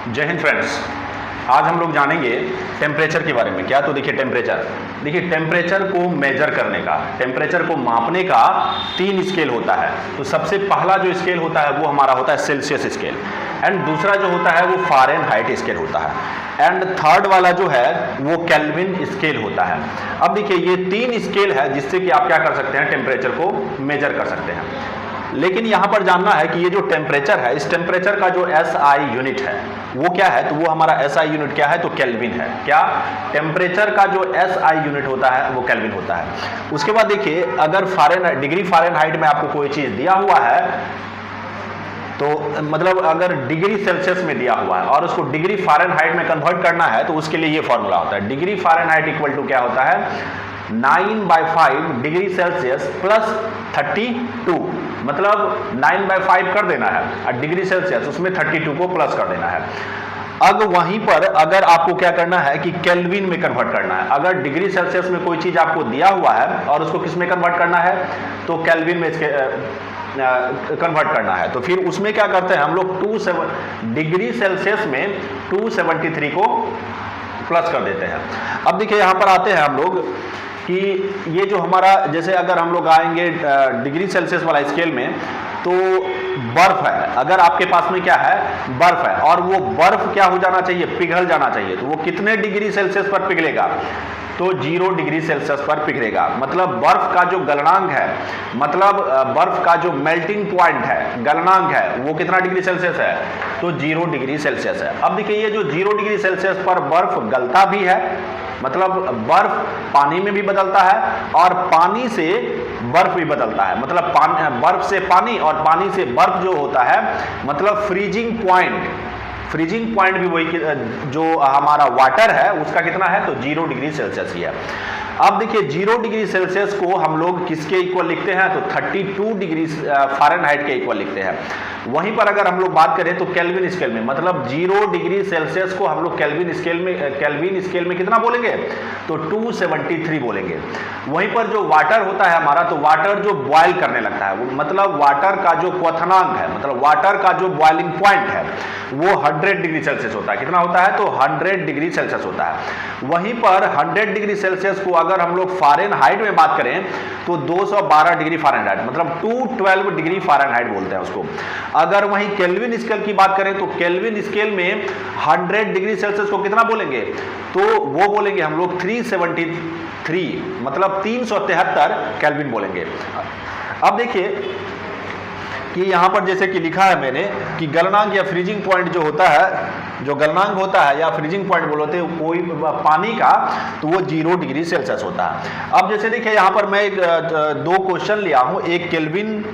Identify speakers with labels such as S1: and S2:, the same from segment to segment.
S1: जय हिंद फ्रेंड्स। आज हम लोग जानेंगे टेम्परेचर के बारे में। क्या? तो देखिए टेम्परेचर को मेजर करने का, टेम्परेचर को मापने का 3 स्केल होता है। तो सबसे पहला जो स्केल होता है वो हमारा होता है सेल्सियस स्केल, एंड दूसरा जो होता है वो फ़ारेनहाइट स्केल होता है, एंड थर्ड वाला जो है वो केल्विन स्केल होता है। अब देखिए ये 3 स्केल है जिससे कि आप क्या कर सकते हैं, टेम्परेचर को मेजर कर सकते हैं। लेकिन यहां पर जानना है कि ये जो टेम्परेचर है, इस टेम्परेचर का जो एसआई यूनिट है वो क्या है, तो वो हमारा एसआई यूनिट क्या है, तो केल्विन है। क्या? टेम्परेचर का जो एसआई यूनिट होता है वो केल्विन होता है। उसके बाद देखिए अगर डिग्री फ़ारेनहाइट में आपको कोई चीज दिया हुआ है, तो मतलब अगर डिग्री सेल्सियस में दिया हुआ है और उसको डिग्री फ़ारेनहाइट में कन्वर्ट करना है, तो उसके लिए ये फॉर्मूला होता है। डिग्री फ़ारेनहाइट इक्वल टू क्या होता है, 9/5 डिग्री सेल्सियस प्लस 32, मतलब 9/5 कर देना है और डिग्री सेल्सियस उसमें 32 को प्लस कर देना है। अब वहीं पर अगर आपको क्या करना है कि केल्विन में कन्वर्ट करना है। अगर डिग्री सेल्सियस में कोई चीज आपको दिया हुआ है और उसको किस में कन्वर्ट करना है, तो केल्विन में इसके कन्वर्ट करना है। तो फिर उसमें क्या करते हैं हम लोग, डिग्री सेल्सियस में 273 को प्लस कर देते हैं। अब देखिए यहां पर आते हैं हम लोग कि ये जो हमारा, जैसे अगर हम लोग आएंगे डिग्री सेल्सियस वाला स्केल में, तो बर्फ है, अगर आपके पास में क्या है, बर्फ है, और वो बर्फ क्या हो जाना चाहिए, पिघल जाना चाहिए। तो वो कितने डिग्री सेल्सियस पर पिघलेगा, तो 0 डिग्री सेल्सियस पर पिघलेगा। मतलब बर्फ का जो गलनांक है, मतलब बर्फ का जो मेल्टिंग पॉइंट है, गलनांक है, वो कितना डिग्री सेल्सियस है, तो 0 डिग्री सेल्सियस है। अब देखिए ये जो 0 डिग्री सेल्सियस पर बर्फ गलता भी है, मतलब बर्फ पानी में भी बदलता है और पानी से बर्फ भी बदलता है। मतलब बर्फ से पानी और पानी से बर्फ जो होता है, मतलब फ्रीजिंग पॉइंट भी वही जो हमारा वाटर है उसका कितना है, तो 0 डिग्री सेल्सियस ही है। अब देखिए 0 डिग्री सेल्सियस को हम लोग किसके इक्वल लिखते हैं, तो 32 डिग्री फ़ारेनहाइट के इक्वल लिखते हैं। वहीं पर अगर हम लोग बात करें तो केल्विन स्केल में, मतलब 0 डिग्री सेल्सियस को हम लोग केल्विन स्केल में कितना बोलेंगे, तो 273 बोलेंगे। वहीं पर जो वाटर होता है हमारा, तो वाटर जो बॉयल करने लगता है, मतलब वाटर का जो क्वथनांक है, मतलब वाटर का जो बॉइलिंग पॉइंट है वो 100 डिग्री सेल्सियस होता है। कितना होता है, तो 100 डिग्री सेल्सियस होता है। वहीं पर 100 डिग्री सेल्सियस को अगर हम लोग फ़ारेनहाइट में बात करें तो 212 डिग्री फ़ारेनहाइट, मतलब 212 डिग्री फ़ारेनहाइट बोलते हैं उसको। अगर वहीं केल्विन स्केल की बात करें तो केल्विन स्केल में 100 डिग्री सेल्सियस को कितना बोलेंगे, तो वो बोलेंगे हम लोग 373, मतलब 373 केल्विन बोलेंगे। अब देखिए कि यहां पर जैसे कि लिखा है मैंने कि गलनांक या फ्रीजिंग पॉइंट जो होता है, जो गलनांक होता है या फ्रीजिंग पॉइंट बोलते हैं कोई पानी का, तो वो 0 डिग्री सेल्सियस होता है। अब जैसे देखिए यहाँ पर मैं 2 क्वेश्चन लिया हूँ। एक केल्विन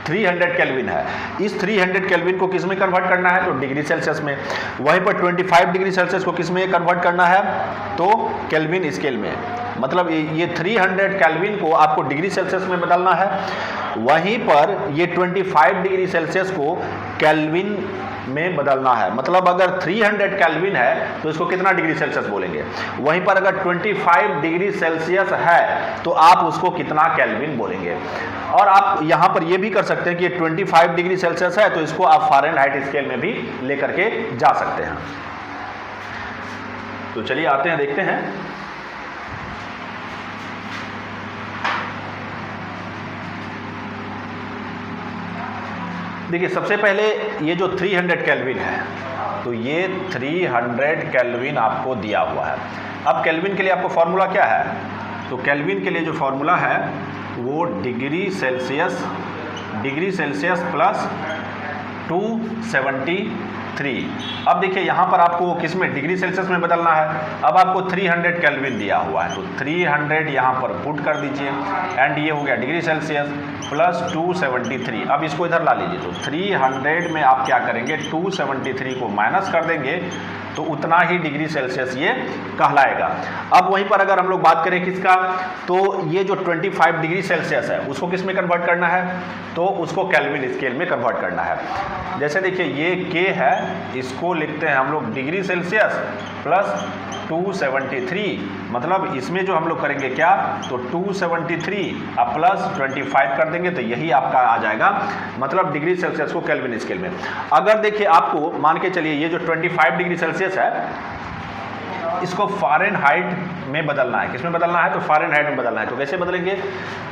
S1: 300 केल्विन है, इस 300 केल्विन को किस में कन्वर्ट करना है, तो डिग्री सेल्सियस में। वहीं पर 25 डिग्री सेल्सियस को किस में कन्वर्ट करना है, तो केल्विन स्केल में। मतलब ये 300 केल्विन को आपको डिग्री सेल्सियस में बदलना है। वहीं पर ये 25 डिग्री सेल्सियस को केल्विन में बदलना है। मतलब अगर 300 केल्विन है तो इसको कितना डिग्री सेल्सियस बोलेंगे। वहीं पर अगर 25 डिग्री सेल्सियस है तो आप उसको कितना केल्विन बोलेंगे। और आप यहां पर यह भी कर सकते हैं कि 25 डिग्री सेल्सियस है तो इसको आप फ़ारेनहाइट स्केल में भी लेकर के जा सकते हैं। तो चलिए आते हैं, देखते हैं। देखिए सबसे पहले ये जो 300 केल्विन है, तो ये 300 केल्विन आपको दिया हुआ है। अब केल्विन के लिए आपको फॉर्मूला क्या है, तो केल्विन के लिए जो फॉर्मूला है वो डिग्री सेल्सियस प्लस 273। अब देखिए यहाँ पर आपको किस में, डिग्री सेल्सियस में बदलना है। अब आपको 300 केल्विन दिया हुआ है तो 300 यहाँ पर पुट कर दीजिए, एंड ये हो गया डिग्री सेल्सियस प्लस 273। अब इसको इधर ला लीजिए, तो 300 में आप क्या करेंगे, 273 को माइनस कर देंगे तो उतना ही डिग्री सेल्सियस ये कहलाएगा। अब वहीं पर अगर हम लोग बात करें किसका, तो ये जो 25 डिग्री सेल्सियस है उसको किस में कन्वर्ट करना है, तो उसको केल्विन स्केल में कन्वर्ट करना है। जैसे देखिए ये K है, इसको लिखते हैं हम लोग डिग्री सेल्सियस प्लस 273, मतलब इसमें जो हम लोग करेंगे क्या, तो 273 अब प्लस 25 कर देंगे तो यही आपका आ जाएगा, मतलब डिग्री सेल्सियस को केल्विन स्केल में। अगर देखिए आपको मान के चलिए ये जो 25 डिग्री सेल्सियस है इसको फ़ारेनहाइट में बदलना है, किसमें बदलना है, तो फ़ारेनहाइट में बदलना है। तो कैसे बदलेंगे,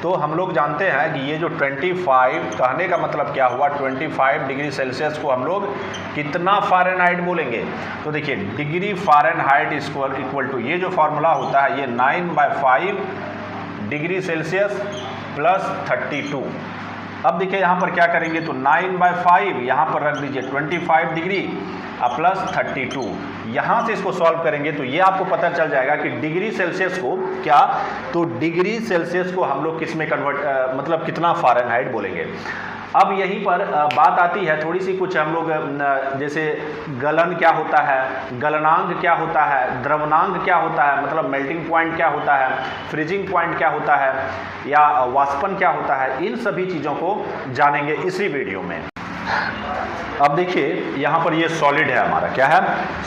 S1: तो हम लोग जानते हैं कि ये जो 25 कहने का मतलब क्या हुआ, 25 डिग्री सेल्सियस को हम लोग कितना फ़ारेनहाइट बोलेंगे, तो देखिए डिग्री फ़ारेनहाइट इक्वल टू ये जो फार्मूला होता है ये 9/5 डिग्री सेल्सियस प्लस 32। अब देखिए यहाँ पर क्या करेंगे, तो 9/5 यहाँ पर रख दीजिए 25 डिग्री प्लस 32, यहाँ से इसको सॉल्व करेंगे तो ये आपको पता चल जाएगा कि डिग्री सेल्सियस को क्या, तो डिग्री सेल्सियस को हम लोग किस में कन्वर्ट मतलब कितना फ़ारेनहाइट बोलेंगे। अब यहीं पर बात आती है थोड़ी सी, कुछ हम लोग जैसे गलन क्या होता है, गलनांक क्या होता है, द्रवनांक क्या होता है, मतलब मेल्टिंग पॉइंट क्या होता है, फ्रीजिंग पॉइंट क्या होता है, या वाष्पन क्या होता है, इन सभी चीज़ों को जानेंगे इसी वीडियो में। अब देखिए यहाँ पर ये सॉलिड है हमारा, क्या है,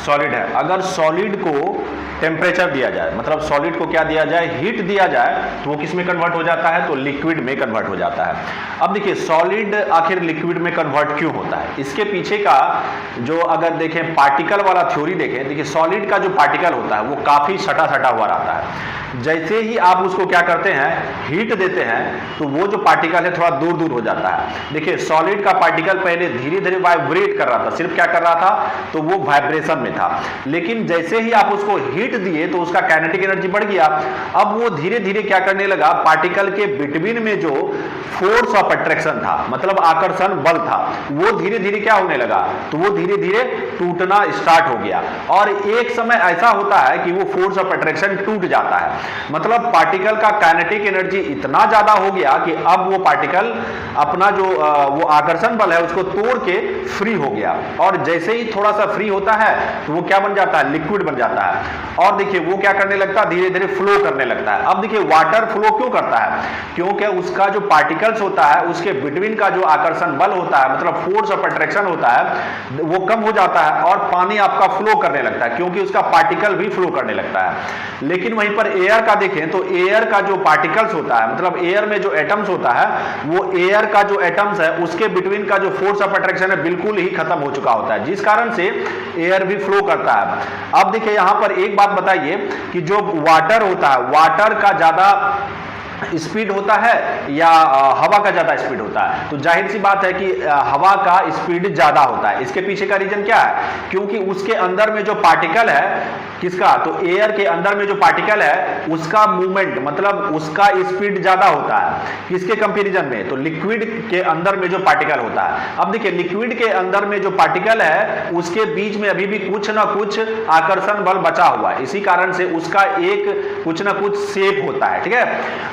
S1: सॉलिड है। अगर सॉलिड को टेम्परेचर दिया जाए, मतलब सॉलिड को क्या दिया जाए, हीट दिया जाए, तो वो किस में कन्वर्ट हो जाता है, तो लिक्विड में कन्वर्ट हो जाता है। अब देखिए सॉलिड आखिर लिक्विड में कन्वर्ट क्यों होता है, इसके पीछे का जो अगर देखें पार्टिकल वाला थ्योरी देखें, देखिए सॉलिड का जो पार्टिकल होता है वो काफ़ी सटा सटा हुआ रहता है। जैसे ही आप उसको क्या करते हैं, हीट देते हैं, तो वो जो पार्टिकल है थोड़ा दूर दूर हो जाता है। देखिए सॉलिड का पार्टिकल पहले धीरे धीरे वाइब्रेट कर रहा था, सिर्फ क्या कर रहा था, तो वो वाइब्रेशन में था, लेकिन जैसे ही आप उसको हीट दिए तो उसका काइनेटिक एनर्जी बढ़ गया। अब वो धीरे धीरे क्या करने लगा, पार्टिकल के बिटवीन में जो फोर्स ऑफ अट्रैक्शन था, मतलब आकर्षण बल था, वो धीरे धीरे क्या होने लगा, तो वो धीरे धीरे टूटना स्टार्ट हो गया। और एक समय ऐसा होता है कि वो फोर्स ऑफ अट्रैक्शन टूट जाता है, मतलब पार्टिकल का काइनेटिक एनर्जी इतना ज्यादा हो गया कि अब वो पार्टिकल अपना जो वो आकर्षण बल है उसको तोड़ के फ्री हो गया। और जैसे ही थोड़ा सा फ्री होता है तो वो क्या बन जाता है, लिक्विड बन जाता है। और देखिए वो क्या करने लगता है, धीरे धीरे फ्लो करने लगता है। अब देखिए वाटर फ्लो क्यों करता है, क्योंकि उसका जो पार्टिकल्स होता है उसके बिटवीन का जो आकर्षण बल होता है, मतलब फोर्स ऑफ अट्रैक्शन होता है, वो कम हो जाता है और पानी आपका फ्लो करने लगता है, क्योंकि उसका पार्टिकल भी फ्लो करने लगता है। लेकिन वहीं पर एयर का देखें तो एयर का जो पार्टिकल्स होता है, मतलब एयर में जो एटम्स होता है, वो एयर का जो एटम्स है उसके बिटवीन का जो फोर्स ऑफ अट्रैक्शन है बिल्कुल ही खत्म हो चुका होता है, जिस कारण से एयर भी फ्लो करता है। अब देखिए यहां पर एक बात बताइए कि जो वाटर होता है, वाटर का ज्यादा स्पीड होता है या हवा का ज्यादा स्पीड होता है, तो जाहिर सी बात है कि हवा का स्पीड ज्यादा होता है। इसके पीछे का रीजन क्या है, क्योंकि उसके अंदर में जो पार्टिकल है, किसका, तो एयर के अंदर में जो पार्टिकल है उसका मूवमेंट, मतलब उसका स्पीड ज्यादा होता है, किसके कंपैरिजन में, तो लिक्विड के अंदर में जो पार्टिकल होता है। अब देखिए लिक्विड के अंदर में जो पार्टिकल है उसके बीच में अभी भी कुछ ना कुछ आकर्षण बल बचा हुआ है, इसी कारण से उसका एक कुछ ना कुछ शेप होता है, ठीक है।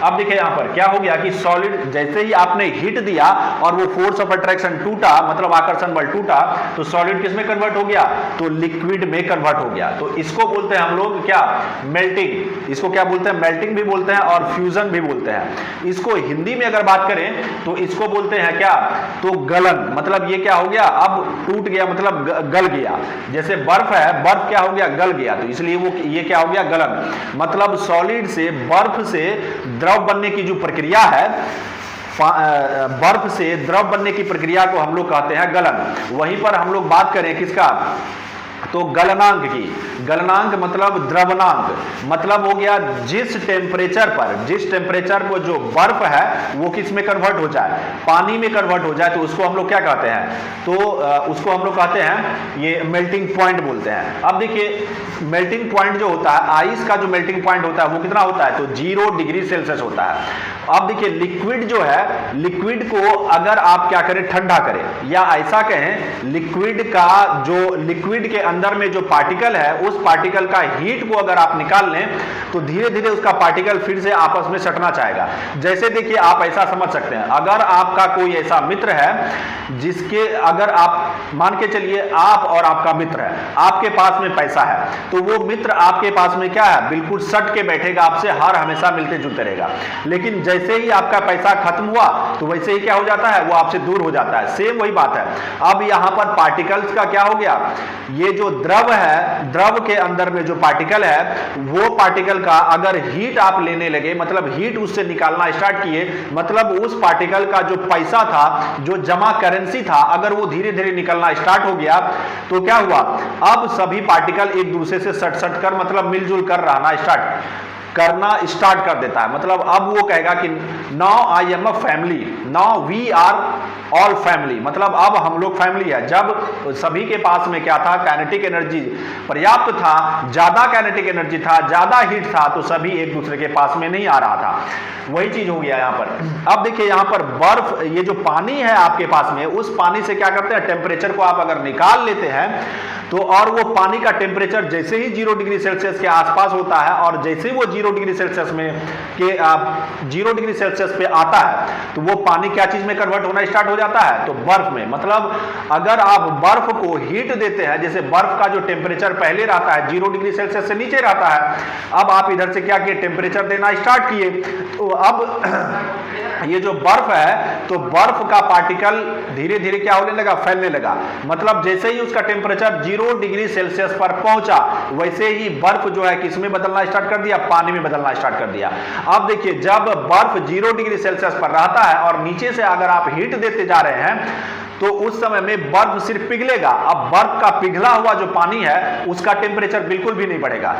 S1: अब देखिए यहां पर क्या हो गया कि सॉलिड जैसे ही आपने हीट दिया और वो फोर्स ऑफ अट्रैक्शन टूटा, मतलब आकर्षण बल टूटा, तो सॉलिड किस में कन्वर्ट हो गया, तो लिक्विड में कन्वर्ट हो गया। तो इसको बोलते हैं हम लोग क्या, मेल्टिंग। इसको क्या बोलते हैं, मेल्टिंग भी बोलते हैं और फ्यूजन भी बोलते हैं। इसको हिंदी में अगर बात करें तो इसको बोलते हैं क्या, तो गलन। मतलब ये क्या हो गया, अब टूट गया, मतलब गल गया। जैसे बर्फ है, बर्फ क्या हो गया, गल गया, तो इसलिए वो ये क्या हो गया, गलन। मतलब सॉलिड से, बर्फ से द्रव बनने की जो प्रक्रिया है, बर्फ से द्रव बनने की प्रक्रिया को हम लोग कहते हैं गलन। वहीं पर हम लोग बात करें किसका, तो गलनांक की। गलनांक मतलब द्रवनांक, मतलब हो गया जिस टेम्परेचर पर जो बर्फ है वो किस में कन्वर्ट हो जाए, पानी में कन्वर्ट हो जाए, तो उसको हम लोग क्या कहते हैं, तो उसको हम लोग कहते हैं, ये मेल्टिंग पॉइंट बोलते हैं। अब देखिए मेल्टिंग पॉइंट जो होता है, आइस का जो मेल्टिंग पॉइंट होता है वो कितना होता है, तो 0 डिग्री सेल्सियस होता है। अब देखिए लिक्विड जो है, लिक्विड को अगर आप क्या करें, ठंडा करें, या ऐसा कहें लिक्विड का जो, लिक्विड के अंदर में जो पार्टिकल है उस पार्टिकल का हीट को अगर आप निकाल लें तो धीरे धीरे उसका पार्टिकल फिर से आपस में सटना चाहेगा। जैसे देखिए आप ऐसा समझ सकते हैं, अगर आपका कोई ऐसा मित्र है जिसके, अगर आप मान के चलिए आप और आपका मित्र है, आपके पास में पैसा है, तो वो मित्र आपके पास में क्या है, बिल्कुल सट के बैठेगा आपसे, हर हमेशा मिलते जुलते रहेगा। लेकिन जैसे ही आपका पैसा खत्म हुआ तो वैसे ही क्या हो जाता है, वो आपसे दूर हो जाता है। सेम वही बात है। अब यहां पर पार्टिकल्स का क्या हो गया, ये जो द्रव है, द्रव के अंदर में जो पार्टिकल है, वो पार्टिकल का अगर हीट आप लेने लगे, मतलब हीट उससे निकालना स्टार्ट किए, मतलब उस पार्टिकल का जो पैसा था, जो जमा करेंसी था, अगर वो धीरे धीरे निकलना स्टार्ट हो गया तो क्या हुआ, अब सभी पार्टिकल एक दूसरे से सट सट कर, मतलब मिलजुल कर रहना स्टार्ट कर देता है। मतलब अब वो कहेगा कि now I am a family, now we are all family, मतलब अब हम लोग फैमिली है। जब सभी के पास में क्या था, काइनेटिक एनर्जी पर्याप्त था, ज्यादा काइनेटिक एनर्जी था, ज्यादा हीट था, तो सभी एक दूसरे के पास में नहीं आ रहा था। वही चीज हो गया यहाँ पर। अब देखिए यहाँ पर बर्फ, ये जो पानी है आपके पास में, उस पानी से क्या करते हैं, टेम्परेचर को आप अगर निकाल लेते हैं तो, और वो पानी का टेम्परेचर जैसे ही 0 डिग्री सेल्सियस के आसपास होता है, और जैसे ही वो 0 डिग्री सेल्सियस में के 0 डिग्री सेल्सियस पे आता है, तो वो पानी क्या चीज में कन्वर्ट होना स्टार्ट हो जाता है, तो बर्फ में। मतलब अगर आप बर्फ को हीट देते हैं, जैसे बर्फ का जो टेम्परेचर पहले रहता है 0 डिग्री सेल्सियस से नीचे रहता है, अब आप इधर से क्या किए, टेम्परेचर देना स्टार्ट किए, तो अब ये जो बर्फ है, तो बर्फ का पार्टिकल धीरे धीरे क्या होने लगा, फैलने लगा। मतलब जैसे ही उसका टेम्परेचर 0 डिग्री सेल्सियस पर पहुंचा, वैसे ही बर्फ जो है किसमें बदलना स्टार्ट कर दिया, पानी में बदलना स्टार्ट कर दिया। अब देखिए जब बर्फ 0 डिग्री सेल्सियस पर रहता है और नीचे से अगर आप हीट देते जा रहे हैं, तो उस समय में बर्फ सिर्फ पिघलेगा। अब बर्फ का पिघला हुआ जो पानी है, उसका टेम्परेचर बिल्कुल भी नहीं बढ़ेगा।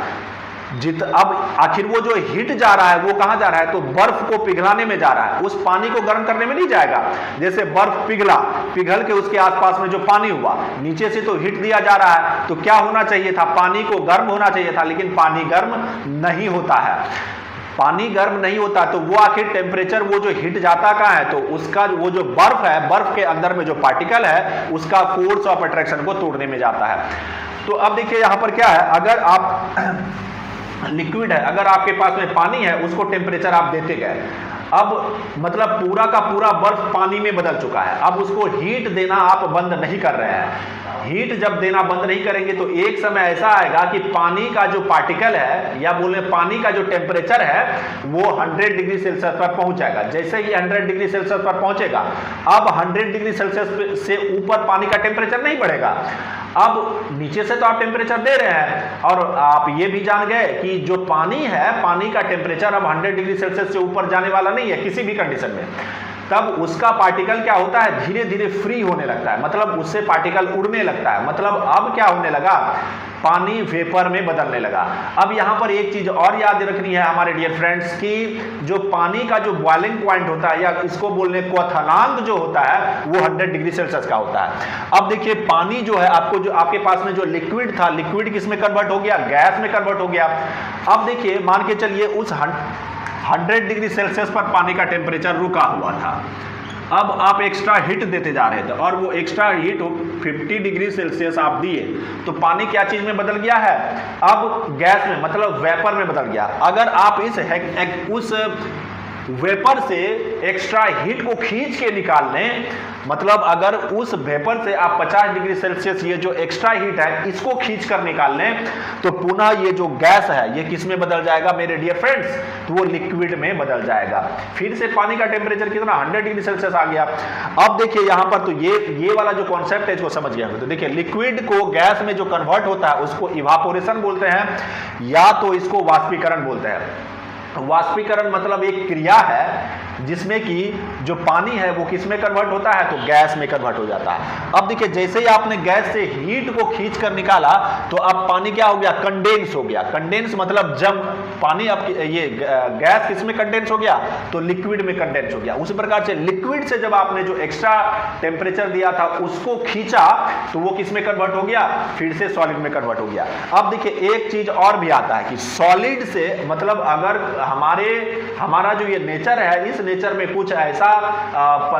S1: अब आखिर वो जो हीट जा रहा है वो कहां जा रहा है, तो बर्फ को पिघलाने में जा रहा है, उस पानी को गर्म करने में नहीं जाएगा। जैसे बर्फ पिघल के उसके आसपास में जो पानी हुआ, नीचे से तो हीट दिया जा रहा है, तो क्या होना चाहिए था, पानी को गर्म होना चाहिए था, लेकिन पानी गर्म नहीं होता है। पानी गर्म नहीं होता तो वो आखिर टेम्परेचर, वो जो हीट जाता कहां है, तो उसका वो जो बर्फ है, बर्फ के अंदर में जो पार्टिकल है, उसका फोर्स ऑफ अट्रैक्शन को तोड़ने में जाता है। तो अब देखिए यहां पर क्या है, अगर आप लिक्विड है, अगर आपके पास में पानी है, उसको टेम्परेचर आप देते गए, अब मतलब पूरा का पूरा बर्फ पानी में बदल चुका है। अब उसको हीट देना आप बंद नहीं कर रहे हैं। हीट जब देना बंद नहीं करेंगे तो एक समय ऐसा आएगा कि पानी का जो पार्टिकल है, या बोले पानी का जो टेम्परेचर है, वो 100 डिग्री सेल्सियस पर पहुंच जाएगा। जैसे ही 100 डिग्री सेल्सियस पर पहुंचेगा, अब 100 डिग्री सेल्सियस से ऊपर पानी का टेम्परेचर नहीं बढ़ेगा। अब नीचे से तो आप टेम्परेचर दे रहे हैं, और आप ये भी जान गए कि जो पानी है, पानी का टेम्परेचर अब 100 डिग्री सेल्सियस से ऊपर जाने वाला नहीं है किसी भी कंडीशन में। तब उसका पार्टिकल क्या होता है, धीरे धीरे फ्री होने लगता है, मतलब उससे पार्टिकल उड़ने लगता है। मतलब अब क्या होने लगा, पानी वेपर में बदलने लगा। अब यहां पर एक चीज और याद रखनी है हमारे डियर फ्रेंड्स, कि जो पानी का जो बॉइलिंग पॉइंट होता है, या इसको बोलने क्वथनांक जो होता है, वो 100 डिग्री सेल्सियस का होता है। अब देखिए पानी जो है, आपको जो आपके पास में जो लिक्विड था, लिक्विड किस में कन्वर्ट हो गया, गैस में कन्वर्ट हो गया। अब देखिए मान के चलिए उस 100 डिग्री सेल्सियस पर पानी का टेम्परेचर रुका हुआ था। अब आप एक्स्ट्रा हीट देते जा रहे थे, और वो एक्स्ट्रा हीट 50 डिग्री सेल्सियस आप दिए, तो पानी क्या चीज में बदल गया है, अब गैस में, मतलब वेपर में बदल गया। अगर आप उस वेपर से एक्स्ट्रा हीट को खींच के निकाल लें, मतलब अगर उस वेपर से आप 50 डिग्री सेल्सियस ये जो एक्स्ट्रा हीट है, इसको खींच कर निकाल लें, तो पुनः ये जो गैस है, ये किस में बदल जाएगा मेरे डियर फ्रेंड्स, तो वो लिक्विड में बदल जाएगा। फिर से पानी का टेम्परेचर कितना, 100 डिग्री सेल्सियस आ गया। अब देखिए यहां पर तो ये वाला जो कॉन्सेप्ट है, इसको समझ गया। तो देखिए लिक्विड को गैस में जो कन्वर्ट होता है, उसको इवापोरेशन बोलते हैं, या तो इसको वाष्पीकरण बोलते हैं। वाष्पीकरण मतलब एक क्रिया है जिसमें कि जो पानी है वो किस में कन्वर्ट होता है, तो गैस में कन्वर्ट हो जाता है। अब देखिए जैसे ही आपने गैस से हीट को खींच कर निकाला, तो अब पानी क्या हो गया, कंडेंस हो गया। कंडेंस मतलब जब पानी आपकी ये गैस किस में कंडेंस हो गया, तो लिक्विड में कंडेंस हो गया। उसी प्रकार से लिक्विड से जब आपने जो एक्स्ट्रा टेम्परेचर दिया था उसको खींचा, तो वो किस में कन्वर्ट हो गया, फिर से सॉलिड में कन्वर्ट हो गया। अब देखिए एक चीज और भी आता है कि सॉलिड से, मतलब अगर हमारा जो ये नेचर है, इस नेचर में कुछ ऐसा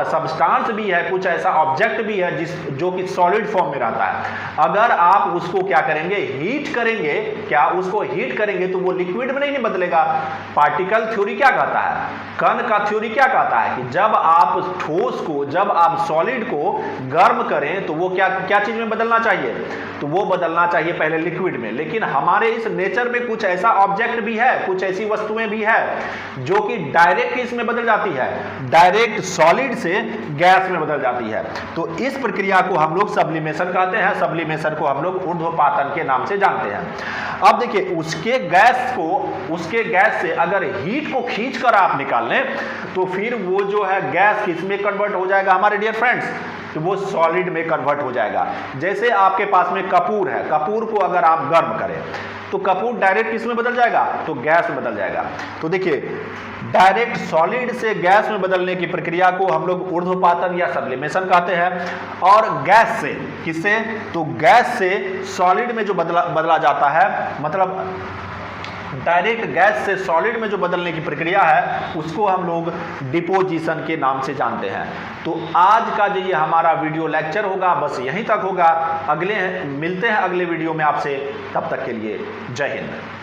S1: सब्सटेंस भी है, कुछ ऐसा ऑब्जेक्ट भी है जो कि सॉलिड फॉर्म में रहता है, अगर आप उसको क्या करेंगे, हीट करेंगे, क्या उसको हीट करेंगे तो वो लिक्विड में नहीं बदलेगा। पार्टिकल थ्योरी क्या कहता है, कण का थ्योरी क्या कहता है कि जब आप ठोस को, जब आप सॉलिड को गर्म करें तो वो क्या क्या चीज में बदलना चाहिए, तो वो बदलना चाहिए पहले लिक्विड में। लेकिन हमारे इस नेचर में कुछ ऐसा ऑब्जेक्ट भी है, कुछ ऐसी वस्तुएं भी है जो कि डायरेक्ट इसमें बदल जाती है, डायरेक्ट सॉलिड से गैस में बदल जाती है। तो इस प्रक्रिया को हम लोग सब्लिमेशन कहते हैं। सब्लिमेशन को हम लोग ऊर्ध्वपातन के नाम से जानते हैं। अब देखिए उसके गैस से अगर हीट को खींच कर आप निकाल लें तो फिर वो जो है गैस किसमें कन्वर्ट हो जाएगा हमारे डियर फ्रेंड्स, तो वो सॉलिड में कन्वर्ट हो जाएगा। जैसे आपके पास में कपूर है, कपूर को अगर आप गर्म करें तो कपूर डायरेक्ट किस में बदल जाएगा, तो गैस में बदल जाएगा। तो देखिए डायरेक्ट सॉलिड से गैस में बदलने की प्रक्रिया को हम लोग ऊर्ध्वपातन या सब्लिमेशन कहते हैं। और गैस से किससे, तो गैस से सॉलिड में जो बदला जाता है, मतलब डायरेक्ट गैस से सॉलिड में जो बदलने की प्रक्रिया है उसको हम लोग डिपोजिशन के नाम से जानते हैं। तो आज का जो ये हमारा वीडियो लेक्चर होगा बस यहीं तक होगा। मिलते हैं अगले वीडियो में आपसे, तब तक के लिए जय हिंद।